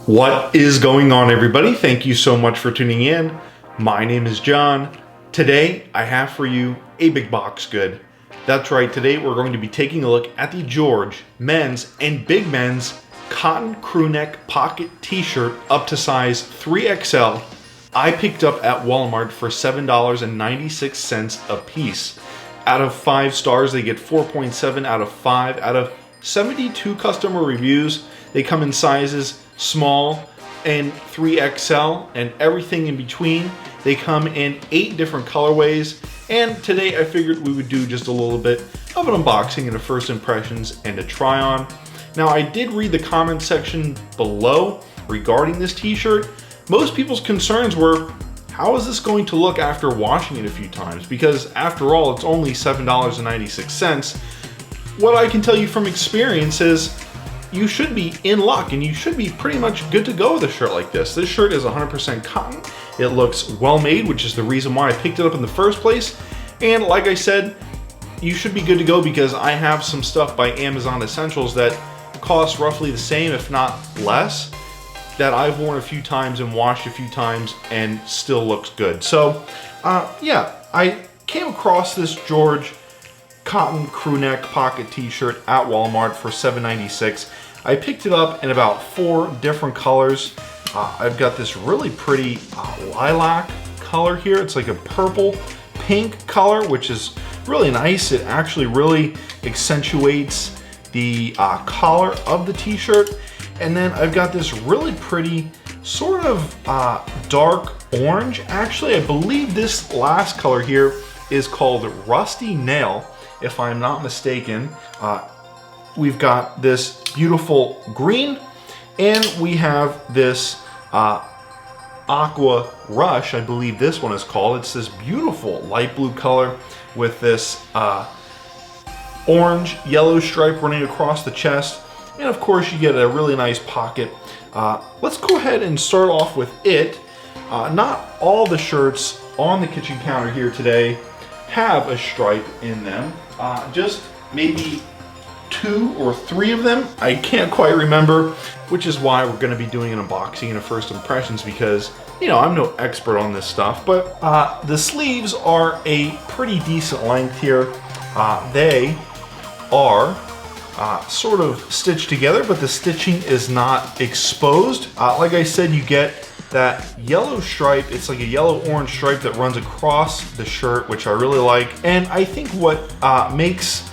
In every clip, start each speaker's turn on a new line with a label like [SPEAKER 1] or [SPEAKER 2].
[SPEAKER 1] What is going on, everybody? Thank you so much for tuning in. My name is John. Today I have for you a big box good. That's right, today we're going to be taking a look at the George men's and big men's cotton crew neck pocket t-shirt up to size 3XL. I picked up at Walmart for $7.96 a piece. Out of 5 stars, they get 4.7 out of 5 out of 72 customer reviews. They come in sizes small and 3XL and everything in between. They come in 8 different colorways, and today I figured we would do just a little bit of an unboxing and a first impressions and a try on. Now, I did read the comment section below regarding this t-shirt. Most people's concerns were, how is this going to look after washing it a few times? Because after all, it's only $7.96. What I can tell you from experience is you should be in luck and you should be pretty much good to go with a shirt like this. This shirt is 100% cotton. It looks well made, which is the reason why I picked it up in the first place. And like I said, you should be good to go because I have some stuff by Amazon Essentials that costs roughly the same, if not less, that I've worn a few times and washed a few times and still looks good. So yeah, I came across this George cotton crew neck pocket t-shirt at Walmart for $7.96. I picked it up in about 4 different colors. I've got this really pretty lilac color here. It's like a purple pink color, which is really nice. It actually really accentuates the collar of the t-shirt. And then I've got this really pretty sort of dark orange. Actually, I believe this last color here is called Rusty Nail, if I'm not mistaken. We've got this beautiful green, and we have this Aqua Rush, I believe this one is called. It's this beautiful light blue color with this orange yellow stripe running across the chest. And of course you get a really nice pocket. Let's go ahead and start off with it. Not all the shirts on the kitchen counter here today have a stripe in them. Just maybe 2 or 3 of them. I can't quite remember, which is why we're going to be doing an unboxing and a first impressions because, you know, I'm no expert on this stuff. But the sleeves are a pretty decent length here. They are sort of stitched together, but the stitching is not exposed. Like I said, you get that yellow stripe. It's like a yellow-orange stripe that runs across the shirt, which I really like. And I think what makes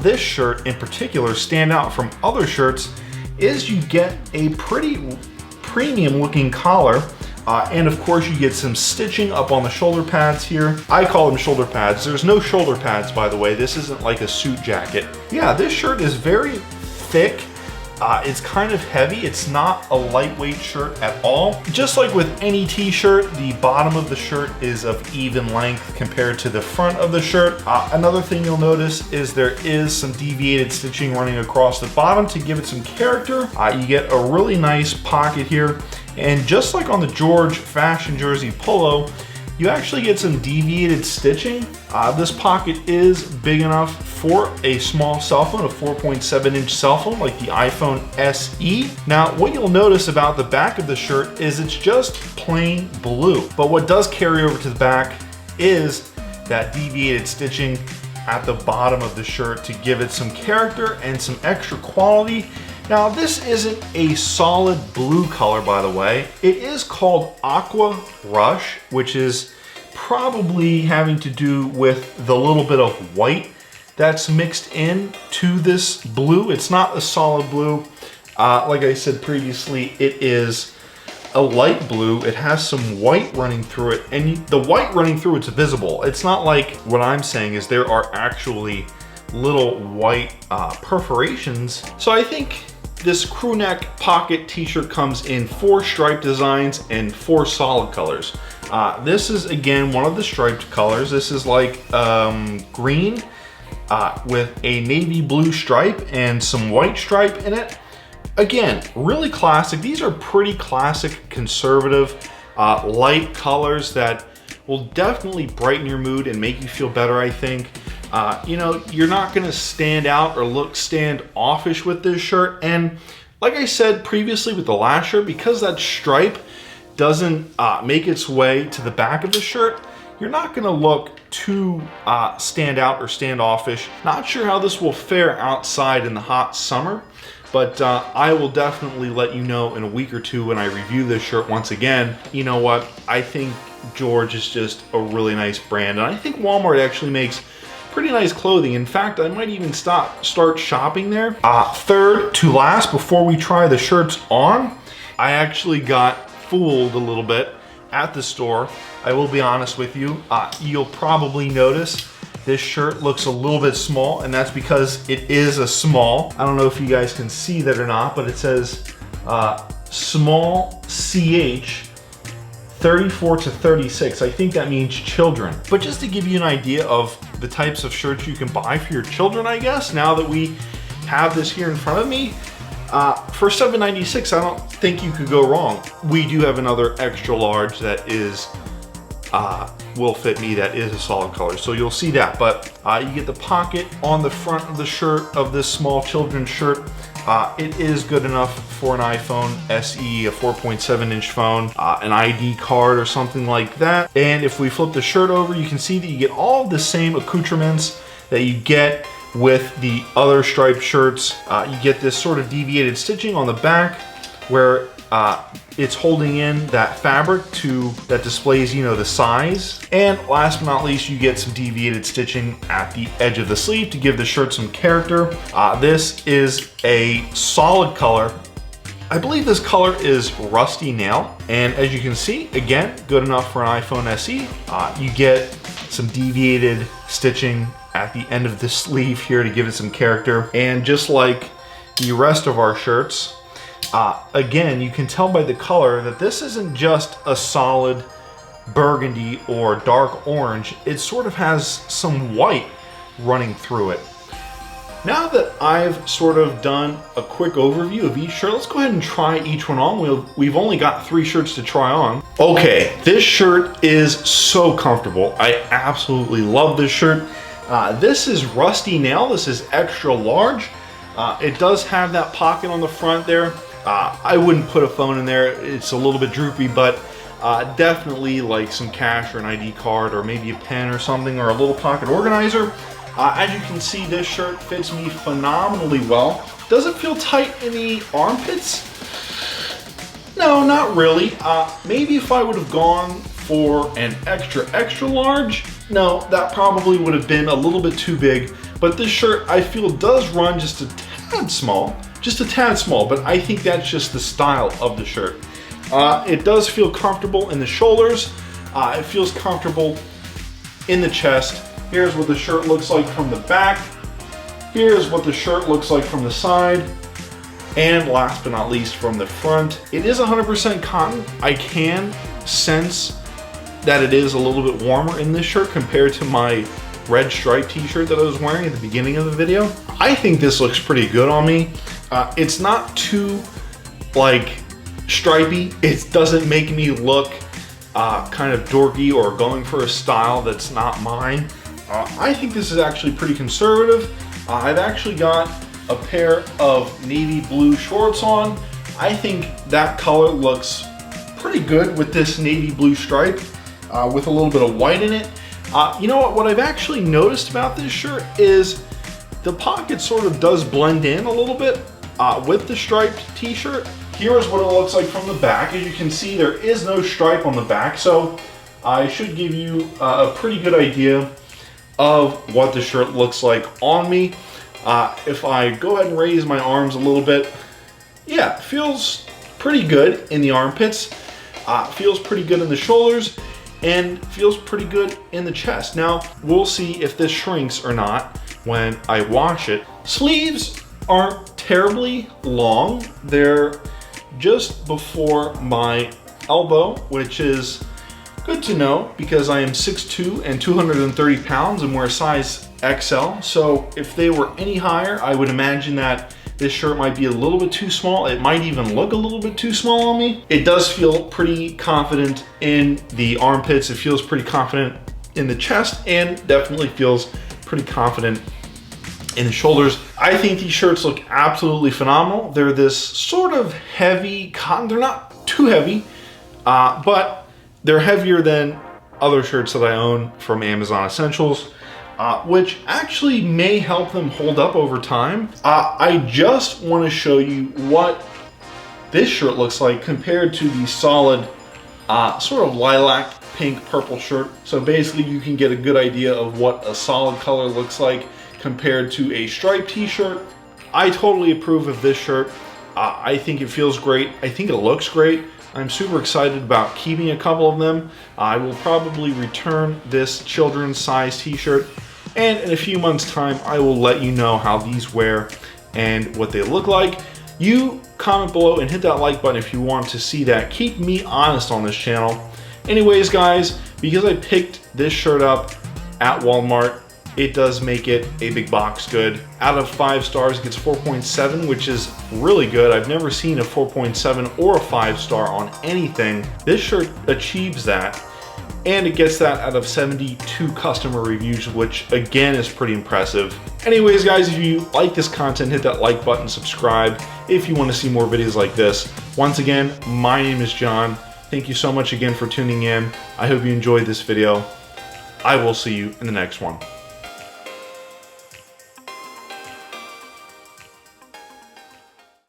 [SPEAKER 1] this shirt in particular stand out from other shirts is you get a pretty premium-looking collar. And of course you get some stitching up on the shoulder pads here. I call them shoulder pads. There's no shoulder pads, by the way. This isn't like a suit jacket. Yeah, this shirt is very thick. It's kind of heavy. It's not a lightweight shirt at all. Just like with any t-shirt, the bottom of the shirt is of even length compared to the front of the shirt. Another thing you'll notice is there is some deviated stitching running across the bottom to give it some character. You get a really nice pocket here. And just like on the George fashion jersey polo, you actually get some deviated stitching. This pocket is big enough for a small cell phone, a 4.7-inch cell phone like the iPhone SE. Now, what you'll notice about the back of the shirt is it's just plain blue. But what does carry over to the back is that deviated stitching at the bottom of the shirt to give it some character and some extra quality. Now, this isn't a solid blue color, by the way. It is called Aqua Rush, which is probably having to do with the little bit of white that's mixed in to this blue. It's not a solid blue. Like I said previously, it is a light blue. It has some white running through it, and the white running through it's visible. It's not like what I'm saying is there are actually little white perforations. So I think this crew neck pocket t-shirt comes in 4 striped designs and 4 solid colors. This is again one of the striped colors. This is like green with a navy blue stripe and some white stripe in it. Again, really classic. These are pretty classic, conservative, light colors that will definitely brighten your mood and make you feel better, I think. You know, you're not gonna stand out or look standoffish with this shirt. And Like I said previously with the last shirt, because that stripe doesn't make its way to the back of the shirt, you're not gonna look too stand out or standoffish. Not sure how this will fare outside in the hot summer, but I will definitely let you know in a week or two when I review this shirt once again. You know what? I think George is just a really nice brand, and I think Walmart actually makes pretty nice clothing. In fact, I might even start shopping there. Third to last, before we try the shirts on, I actually got fooled a little bit at the store. I will be honest with you. You'll probably notice this shirt looks a little bit small, and that's because it is a small. I don't know if you guys can see that or not, but it says small CH 34 to 36. I think that means children. But just to give you an idea of the types of shirts you can buy for your children, I guess, now that we have this here in front of me, for $7.96, I don't think you could go wrong. We do have another extra large that is will fit me, that is a solid color, so you'll see that. But you get the pocket on the front of the shirt of this small children's shirt. It is good enough for an iPhone SE, a 4.7-inch phone, an ID card or something like that. And if we flip the shirt over, you can see that you get all of the same accoutrements that you get with the other striped shirts. You get this sort of deviated stitching on the back where it's holding in that fabric that displays, you know, the size. And last but not least, you get some deviated stitching at the edge of the sleeve to give the shirt some character. This is a solid color. I believe this color is Rusty Nail. And as you can see, again, good enough for an iPhone SE. You get some deviated stitching at the end of the sleeve here to give it some character. And just like the rest of our shirts, again, you can tell by the color that this isn't just a solid burgundy or dark orange. It sort of has some white running through it. Now that I've sort of done a quick overview of each shirt, let's go ahead and try each one on. We've only got 3 shirts to try on. Okay, this shirt is so comfortable. I absolutely love this shirt. This is Rusty Nail. This is extra large. It does have that pocket on the front there. I wouldn't put a phone in there. It's a little bit droopy, but definitely like some cash or an ID card or maybe a pen or something, or a little pocket organizer. As you can see, this shirt fits me phenomenally well. Does it feel tight in the armpits? No, not really. Maybe if I would have gone for an extra large, no, that probably would have been a little bit too big. But this shirt, I feel, does run just a tad small. Just a tad small, but I think that's just the style of the shirt. It does feel comfortable in the shoulders. It feels comfortable in the chest. Here's what the shirt looks like from the back. Here's what the shirt looks like from the side. And last but not least, from the front. It is 100% cotton. I can sense that it is a little bit warmer in this shirt compared to my red striped t-shirt that I was wearing at the beginning of the video. I think this looks pretty good on me. It's not too like stripy. It doesn't make me look kind of dorky or going for a style that's not mine. I think this is actually pretty conservative. I've actually got a pair of navy blue shorts on. I think that color looks pretty good with this navy blue stripe with a little bit of white in it. You know what I've actually noticed about this shirt is the pocket sort of does blend in a little bit with the striped t-shirt. Here is what it looks like from the back. As you can see, there is no stripe on the back, so I should give you a pretty good idea of what the shirt looks like on me. If I go ahead and raise my arms a little bit, yeah, feels pretty good in the armpits, feels pretty good in the shoulders, and feels pretty good in the chest. Now, we'll see if this shrinks or not when I wash it. Sleeves aren't terribly long. They're just before my elbow, which is good to know because I am 6'2" and 230 pounds and wear a size XL. So if they were any higher, I would imagine that this shirt might be a little bit too small. It might even look a little bit too small on me. It does feel pretty confident in the armpits. It feels pretty confident in the chest and definitely feels pretty confident in the shoulders. I think these shirts look absolutely phenomenal. They're this sort of heavy cotton. They're not too heavy, but they're heavier than other shirts that I own from Amazon Essentials, which actually may help them hold up over time. I just want to show you what this shirt looks like compared to the solid sort of lilac pink purple shirt. So basically you can get a good idea of what a solid color looks like compared to a striped t-shirt. I totally approve of this shirt. I think it feels great. I think it looks great. I'm super excited about keeping a couple of them. I will probably return this children's size t-shirt, and in a few months time I will let you know how these wear and what they look like. You comment below and hit that like button if you want to see that. Keep me honest on this channel. Anyways guys, because I picked this shirt up at Walmart, it does make it a big box good. Out of 5 stars, it gets 4.7, which is really good. I've never seen a 4.7 or a 5-star on anything. This shirt achieves that, and it gets that out of 72 customer reviews, which again is pretty impressive. Anyways guys, if you like this content, hit that like button, subscribe if you want to see more videos like this. Once again, my name is John. Thank you so much again for tuning in. I hope you enjoyed this video. I will see you in the next one.